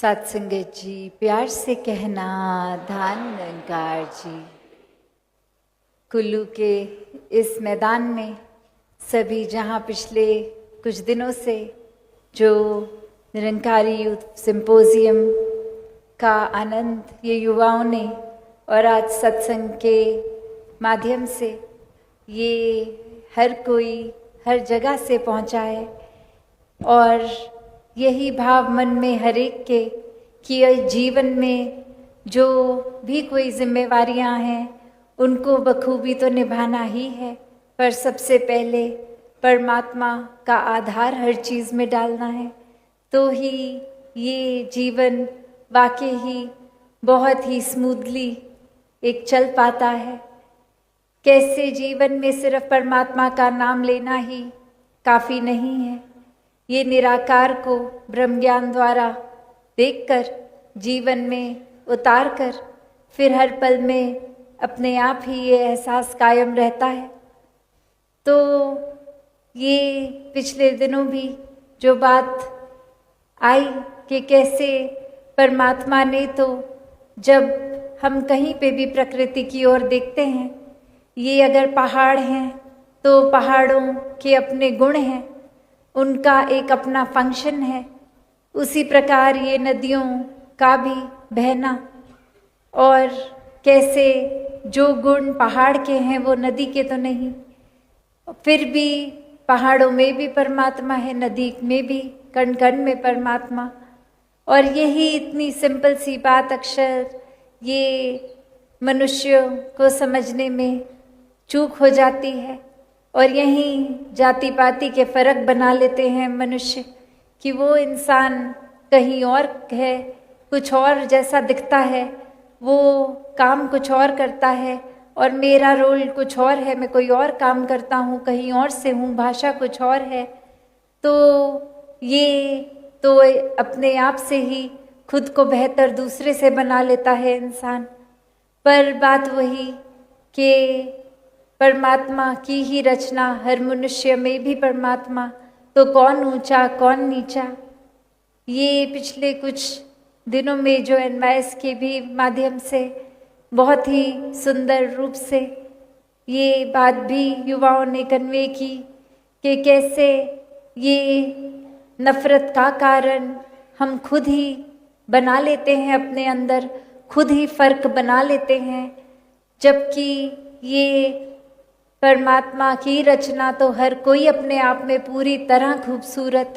सत्संगत जी, प्यार से कहना धान निरंकार जी। कुल्लू के इस मैदान में सभी जहाँ पिछले कुछ दिनों से जो निरंकारी यूथ सिंपोजियम का आनंद ये युवाओं ने और आज सत्संग के माध्यम से ये हर कोई हर जगह से पहुँचा है और यही भाव मन में हर एक के कि जीवन में जो भी कोई जिम्मेवारियां हैं उनको बखूबी तो निभाना ही है, पर सबसे पहले परमात्मा का आधार हर चीज़ में डालना है, तो ही ये जीवन वाकई ही बहुत ही स्मूथली एक चल पाता है। कैसे जीवन में सिर्फ परमात्मा का नाम लेना ही काफ़ी नहीं है, ये निराकार को ब्रह्म ज्ञान द्वारा देखकर जीवन में उतार कर फिर हर पल में अपने आप ही ये एहसास कायम रहता है। तो ये पिछले दिनों भी जो बात आई कि कैसे परमात्मा ने तो जब हम कहीं पे भी प्रकृति की ओर देखते हैं, ये अगर पहाड़ हैं तो पहाड़ों के अपने गुण हैं, उनका एक अपना फंक्शन है। उसी प्रकार ये नदियों का भी बहना और कैसे जो गुण पहाड़ के हैं वो नदी के तो नहीं, फिर भी पहाड़ों में भी परमात्मा है, नदी में भी कण कण में परमात्मा। और यही इतनी सिंपल सी बात अक्सर ये मनुष्य को समझने में चूक हो जाती है और यहीं जाति पाति के फ़र्क बना लेते हैं मनुष्य कि वो इंसान कहीं और है, कुछ और जैसा दिखता है, वो काम कुछ और करता है और मेरा रोल कुछ और है, मैं कोई और काम करता हूँ, कहीं और से हूँ, भाषा कुछ और है। तो ये तो अपने आप से ही खुद को बेहतर दूसरे से बना लेता है इंसान। पर बात वही कि परमात्मा की ही रचना, हर मनुष्य में भी परमात्मा, तो कौन ऊंचा कौन नीचा। ये पिछले कुछ दिनों में जो एनवाइस के भी माध्यम से बहुत ही सुंदर रूप से ये बात भी युवाओं ने कन्वे की कि कैसे ये नफ़रत का कारण हम खुद ही बना लेते हैं, अपने अंदर खुद ही फ़र्क बना लेते हैं, जबकि ये परमात्मा की रचना तो हर कोई अपने आप में पूरी तरह खूबसूरत,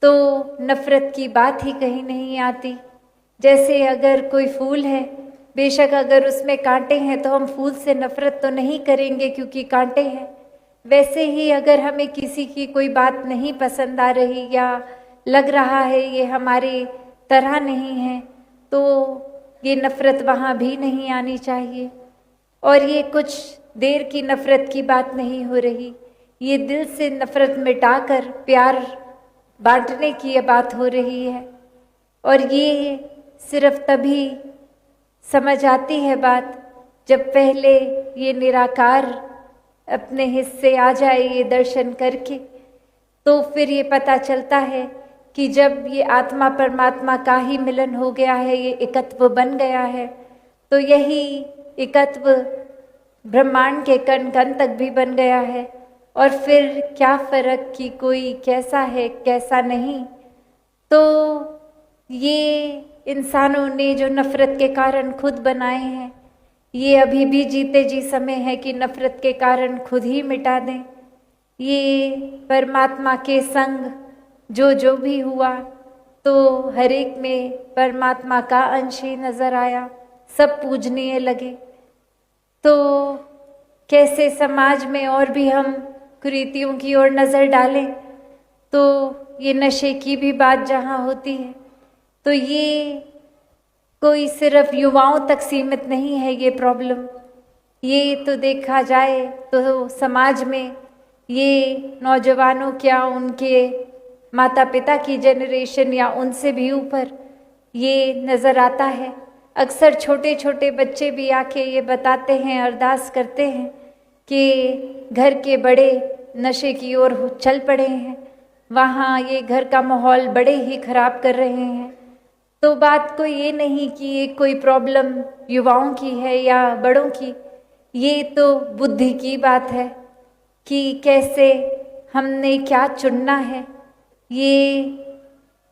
तो नफ़रत की बात ही कहीं नहीं आती। जैसे अगर कोई फूल है, बेशक अगर उसमें कांटे हैं तो हम फूल से नफ़रत तो नहीं करेंगे क्योंकि कांटे हैं। वैसे ही अगर हमें किसी की कोई बात नहीं पसंद आ रही या लग रहा है ये हमारे तरह नहीं है, तो ये नफ़रत वहाँ भी नहीं आनी चाहिए। और ये कुछ देर की नफ़रत की बात नहीं हो रही, ये दिल से नफ़रत मिटाकर प्यार बांटने की ये बात हो रही है। और ये सिर्फ तभी समझ आती है बात जब पहले ये निराकार अपने हिस्से आ जाए ये दर्शन करके, तो फिर ये पता चलता है कि जब ये आत्मा परमात्मा का ही मिलन हो गया है, ये एकत्व बन गया है, तो यही एकत्व ब्रह्मांड के कण कण तक भी बन गया है। और फिर क्या फ़र्क कि कोई कैसा है कैसा नहीं। तो ये इंसानों ने जो नफ़रत के कारण खुद बनाए हैं, ये अभी भी जीते जी समय है कि नफ़रत के कारण खुद ही मिटा दें। ये परमात्मा के संग जो भी हुआ तो हर एक में परमात्मा का अंश ही नज़र आया, सब पूजनीय लगे। तो कैसे समाज में और भी हम कुरीतियों की ओर नज़र डालें, तो ये नशे की भी बात जहाँ होती है, तो ये कोई सिर्फ युवाओं तक सीमित नहीं है ये प्रॉब्लम। ये तो देखा जाए तो समाज में ये नौजवानों क्या उनके माता पिता की जनरेशन या उनसे भी ऊपर ये नज़र आता है। अक्सर छोटे छोटे बच्चे भी आके ये बताते हैं, अरदास करते हैं कि घर के बड़े नशे की ओर चल पड़े हैं, वहाँ ये घर का माहौल बड़े ही खराब कर रहे हैं। तो बात कोई ये नहीं कि ये कोई प्रॉब्लम युवाओं की है या बड़ों की, ये तो बुद्धि की बात है कि कैसे हमने क्या चुनना है। ये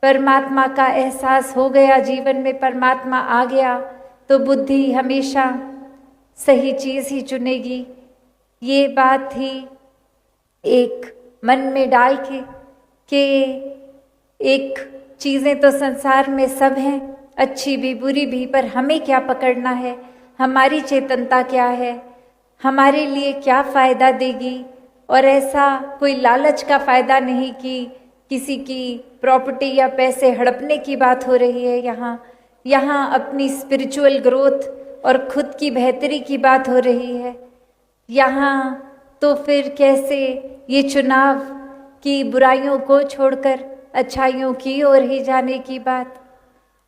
परमात्मा का एहसास हो गया, जीवन में परमात्मा आ गया तो बुद्धि हमेशा सही चीज़ ही चुनेगी। ये बात ही एक मन में डाल के कि एक चीज़ें तो संसार में सब हैं, अच्छी भी बुरी भी, पर हमें क्या पकड़ना है, हमारी चेतनता क्या है, हमारे लिए क्या फ़ायदा देगी। और ऐसा कोई लालच का फ़ायदा नहीं कि किसी की प्रॉपर्टी या पैसे हड़पने की बात हो रही है। यहाँ अपनी स्पिरिचुअल ग्रोथ और खुद की बेहतरी की बात हो रही है। यहाँ तो फिर कैसे ये चुनाव कि बुराइयों को छोड़कर अच्छाइयों की ओर ही जाने की बात,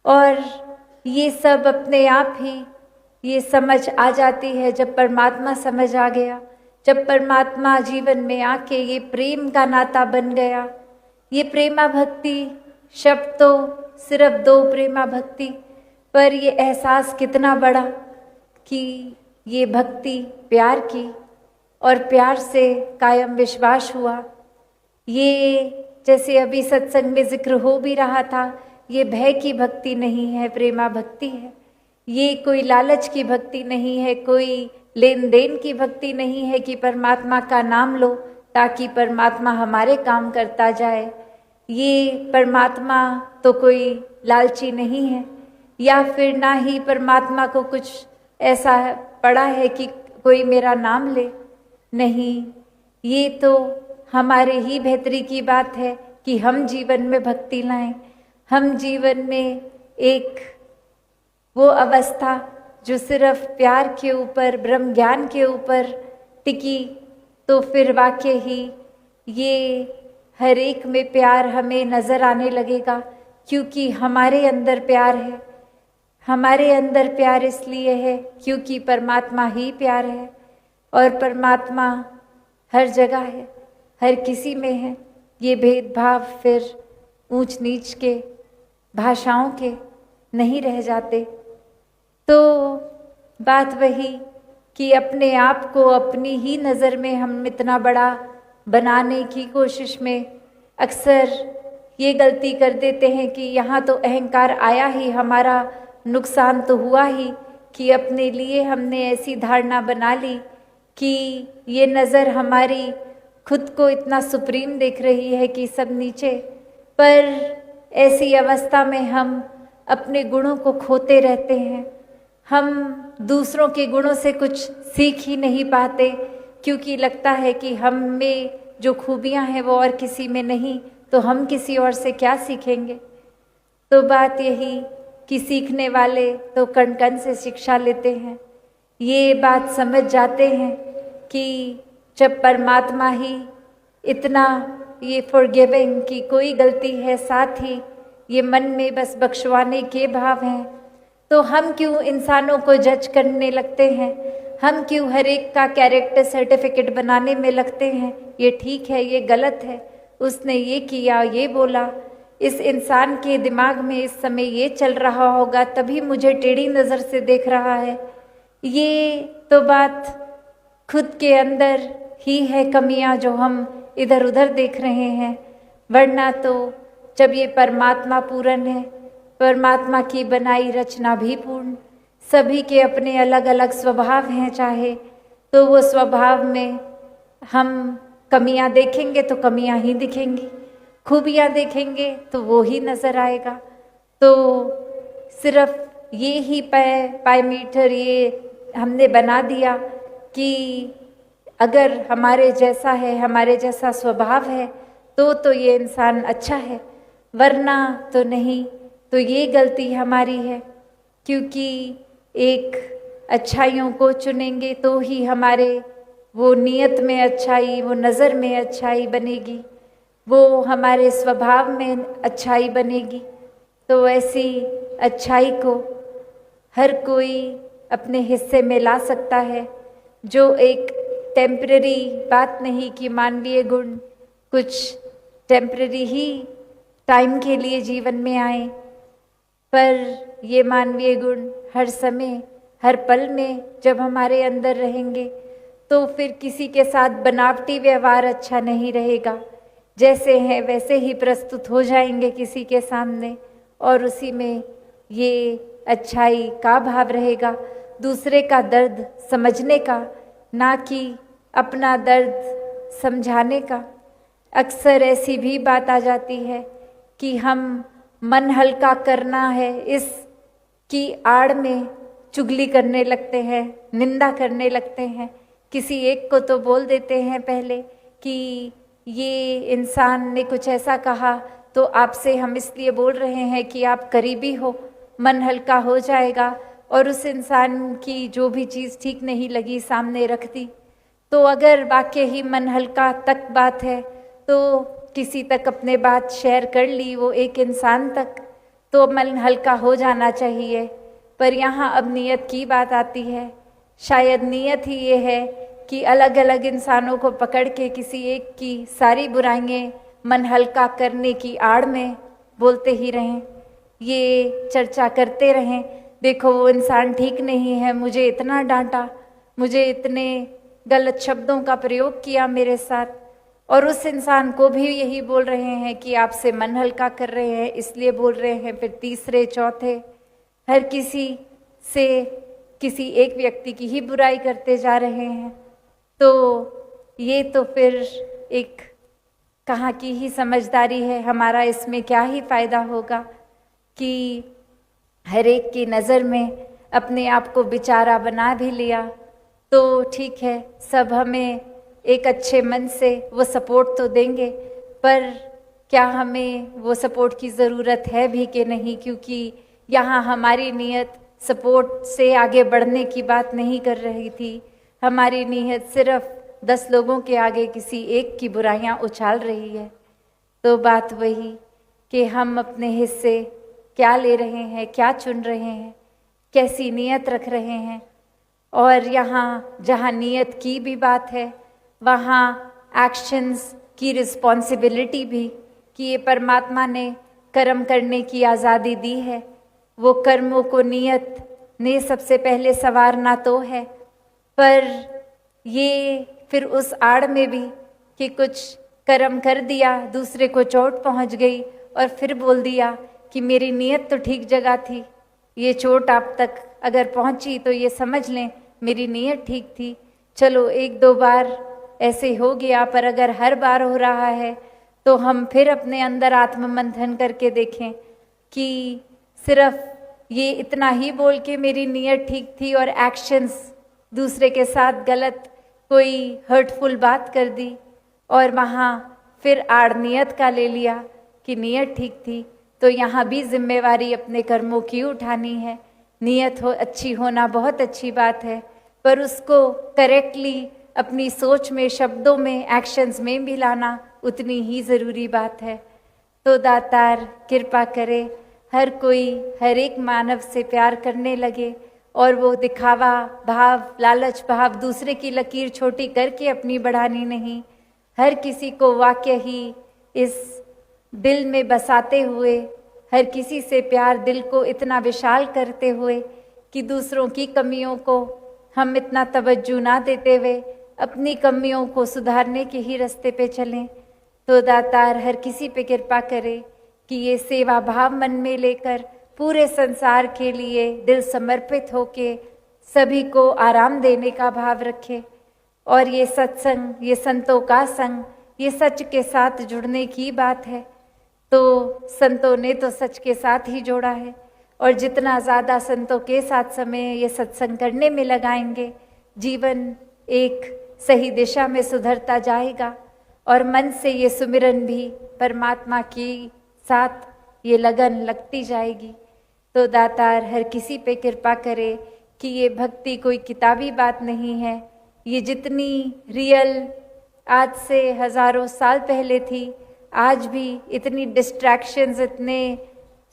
और ये सब अपने आप ही ये समझ आ जाती है जब परमात्मा समझ आ गया, जब परमात्मा जीवन में आके ये प्रेम का नाता बन गया। ये प्रेमा भक्ति शब्द तो सिर्फ 2 प्रेमा भक्ति, पर ये एहसास कितना बड़ा कि ये भक्ति प्यार की, और प्यार से कायम विश्वास हुआ। ये जैसे अभी सत्संग में जिक्र हो भी रहा था, ये भय की भक्ति नहीं है, प्रेमा भक्ति है। ये कोई लालच की भक्ति नहीं है, कोई लेन देन की भक्ति नहीं है कि परमात्मा का नाम लो ताकि परमात्मा हमारे काम करता जाए। ये परमात्मा तो कोई लालची नहीं है, या फिर ना ही परमात्मा को कुछ ऐसा पड़ा है कि कोई मेरा नाम ले। नहीं, ये तो हमारे ही बेहतरी की बात है कि हम जीवन में भक्ति लाएं, हम जीवन में एक वो अवस्था जो सिर्फ प्यार के ऊपर, ब्रह्म ज्ञान के ऊपर टिकी, तो फिर वाकई ही ये हर एक में प्यार हमें नज़र आने लगेगा, क्योंकि हमारे अंदर प्यार है। हमारे अंदर प्यार इसलिए है क्योंकि परमात्मा ही प्यार है, और परमात्मा हर जगह है, हर किसी में है। ये भेदभाव फिर ऊंच नीच के, भाषाओं के नहीं रह जाते। तो बात वही कि अपने आप को अपनी ही नज़र में हम इतना बड़ा बनाने की कोशिश में अक्सर ये गलती कर देते हैं कि यहाँ तो अहंकार आया ही, हमारा नुकसान तो हुआ ही कि अपने लिए हमने ऐसी धारणा बना ली कि ये नज़र हमारी खुद को इतना सुप्रीम देख रही है कि सब नीचे। पर ऐसी अवस्था में हम अपने गुणों को खोते रहते हैं। हम दूसरों के गुणों से कुछ सीख ही नहीं पाते, क्योंकि लगता है कि हम में जो खूबियां हैं वो और किसी में नहीं, तो हम किसी और से क्या सीखेंगे। तो बात यही कि सीखने वाले तो कण कण से शिक्षा लेते हैं। ये बात समझ जाते हैं कि जब परमात्मा ही इतना ये फॉरगिविंग कि कोई गलती है, साथ ही ये मन में बस बख्शवाने के भाव हैं, तो हम क्यों इंसानों को जज करने लगते हैं, हम क्यों हर एक का कैरेक्टर सर्टिफिकेट बनाने में लगते हैं। ये ठीक है, ये गलत है, उसने ये किया, ये बोला, इस इंसान के दिमाग में इस समय ये चल रहा होगा, तभी मुझे टेढ़ी नज़र से देख रहा है। ये तो बात खुद के अंदर ही है कमियां जो हम इधर उधर देख रहे हैं। वरना तो जब ये परमात्मा पूर्ण है, परमात्मा की बनाई रचना भी पूर्ण, सभी के अपने अलग अलग स्वभाव हैं, चाहे तो वो स्वभाव में हम कमियां देखेंगे तो कमियां ही दिखेंगी, खूबियां देखेंगे तो वो ही नज़र आएगा। तो सिर्फ ये ही पैरामीटर ये हमने बना दिया कि अगर हमारे जैसा है, हमारे जैसा स्वभाव है तो ये इंसान अच्छा है, वरना तो नहीं। तो ये गलती हमारी है, क्योंकि एक अच्छाइयों को चुनेंगे तो ही हमारे वो नीयत में अच्छाई, वो नज़र में अच्छाई बनेगी, वो हमारे स्वभाव में अच्छाई बनेगी। तो ऐसी अच्छाई को हर कोई अपने हिस्से में ला सकता है, जो एक टेम्पररी बात नहीं कि मानवीय गुण कुछ टेम्पररी ही टाइम के लिए जीवन में आए। पर ये मानवीय गुण हर समय हर पल में जब हमारे अंदर रहेंगे तो फिर किसी के साथ बनावटी व्यवहार अच्छा नहीं रहेगा। जैसे हैं वैसे ही प्रस्तुत हो जाएंगे किसी के सामने, और उसी में ये अच्छाई का भाव रहेगा, दूसरे का दर्द समझने का, ना कि अपना दर्द समझाने का। अक्सर ऐसी भी बात आ जाती है कि हम मन हल्का करना है इस की आड़ में चुगली करने लगते हैं, निंदा करने लगते हैं। किसी एक को तो बोल देते हैं पहले कि ये इंसान ने कुछ ऐसा कहा तो आपसे हम इसलिए बोल रहे हैं कि आप करीबी हो, मन हल्का हो जाएगा। और उस इंसान की जो भी चीज़ ठीक नहीं लगी सामने रख दी। तो अगर वाकई ही मन हल्का तक बात है तो किसी तक अपने बात शेयर कर ली, वो एक इंसान तक, तो मन हल्का हो जाना चाहिए। पर यहाँ अब नियत की बात आती है। शायद नियत ही ये है कि अलग अलग इंसानों को पकड़ के किसी एक की सारी बुराइयाँ मन हल्का करने की आड़ में बोलते ही रहें, ये चर्चा करते रहें, देखो वो इंसान ठीक नहीं है, मुझे इतना डांटा, मुझे इतने गलत शब्दों का प्रयोग किया मेरे साथ। और उस इंसान को भी यही बोल रहे हैं कि आपसे मन हल्का कर रहे हैं इसलिए बोल रहे हैं। फिर तीसरे चौथे हर किसी से किसी एक व्यक्ति की ही बुराई करते जा रहे हैं। तो ये तो फिर एक कहाँ की ही समझदारी है, हमारा इसमें क्या ही फ़ायदा होगा कि हर एक की नज़र में अपने आप को बेचारा बना भी लिया। तो ठीक है, सब हमें एक अच्छे मन से वो सपोर्ट तो देंगे, पर क्या हमें वो सपोर्ट की ज़रूरत है भी कि नहीं? क्योंकि यहाँ हमारी नीयत सपोर्ट से आगे बढ़ने की बात नहीं कर रही थी, हमारी नीयत सिर्फ 10 लोगों के आगे किसी एक की बुराइयाँ उछाल रही है। तो बात वही कि हम अपने हिस्से क्या ले रहे हैं, क्या चुन रहे हैं, कैसी नीयत रख रहे हैं। और यहाँ जहाँ नीयत की भी बात है वहाँ एक्शंस की रिस्पॉन्सिबिलिटी भी, कि ये परमात्मा ने कर्म करने की आज़ादी दी है। वो कर्मों को नीयत ने सबसे पहले संवारना तो है, पर ये फिर उस आड़ में भी कि कुछ कर्म कर दिया, दूसरे को चोट पहुंच गई और फिर बोल दिया कि मेरी नीयत तो ठीक जगह थी, ये चोट आप तक अगर पहुंची तो ये समझ लें मेरी नीयत ठीक थी। चलो 1-2 बार ऐसे हो गया, पर अगर हर बार हो रहा है तो हम फिर अपने अंदर आत्ममंथन करके देखें कि सिर्फ ये इतना ही बोल के मेरी नीयत ठीक थी और एक्शंस दूसरे के साथ गलत कोई हर्टफुल बात कर दी और वहाँ फिर आड़ नियत का ले लिया कि नीयत ठीक थी। तो यहाँ भी जिम्मेवारी अपने कर्मों की उठानी है। नीयत हो अच्छी होना बहुत अच्छी बात है, पर उसको करेक्टली अपनी सोच में, शब्दों में, एक्शंस में भी लाना उतनी ही ज़रूरी बात है। तो दातार कृपा करे हर कोई हर एक मानव से प्यार करने लगे और वो दिखावा भाव, लालच भाव, दूसरे की लकीर छोटी करके अपनी बढ़ानी नहीं, हर किसी को वाकई ही इस दिल में बसाते हुए, हर किसी से प्यार दिल को इतना विशाल करते हुए कि दूसरों की कमियों को हम इतना तवज्जो ना देते हुए अपनी कमियों को सुधारने के ही रास्ते पे चलें। तो दातार हर किसी पे कृपा करे कि ये सेवा भाव मन में लेकर पूरे संसार के लिए दिल समर्पित होके सभी को आराम देने का भाव रखे। और ये सत्संग, ये संतों का संग, ये सच के साथ जुड़ने की बात है। तो संतों ने तो सच के साथ ही जोड़ा है, और जितना ज़्यादा संतों के साथ समय ये सत्संग करने में लगाएंगे, जीवन एक सही दिशा में सुधरता जाएगा और मन से ये सुमिरन भी परमात्मा की साथ ये लगन लगती जाएगी। तो दातार हर किसी पे कृपा करे कि ये भक्ति कोई किताबी बात नहीं है, ये जितनी रियल आज से हज़ारों साल पहले थी, आज भी इतनी डिस्ट्रैक्शंस, इतने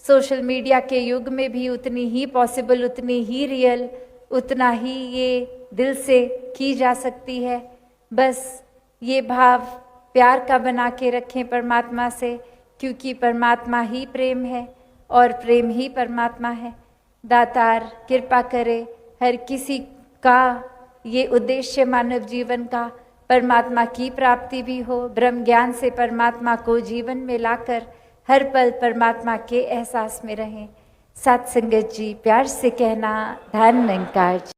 सोशल मीडिया के युग में भी उतनी ही पॉसिबल, उतनी ही रियल, उतना ही ये दिल से की जा सकती है। बस ये भाव प्यार का बना के रखें परमात्मा से, क्योंकि परमात्मा ही प्रेम है और प्रेम ही परमात्मा है। दातार कृपा करे हर किसी का ये उद्देश्य मानव जीवन का परमात्मा की प्राप्ति भी हो, ब्रह्म ज्ञान से परमात्मा को जीवन में लाकर हर पल परमात्मा के एहसास में रहें। सत्संगत जी प्यार से कहना, धन निरंकार जी।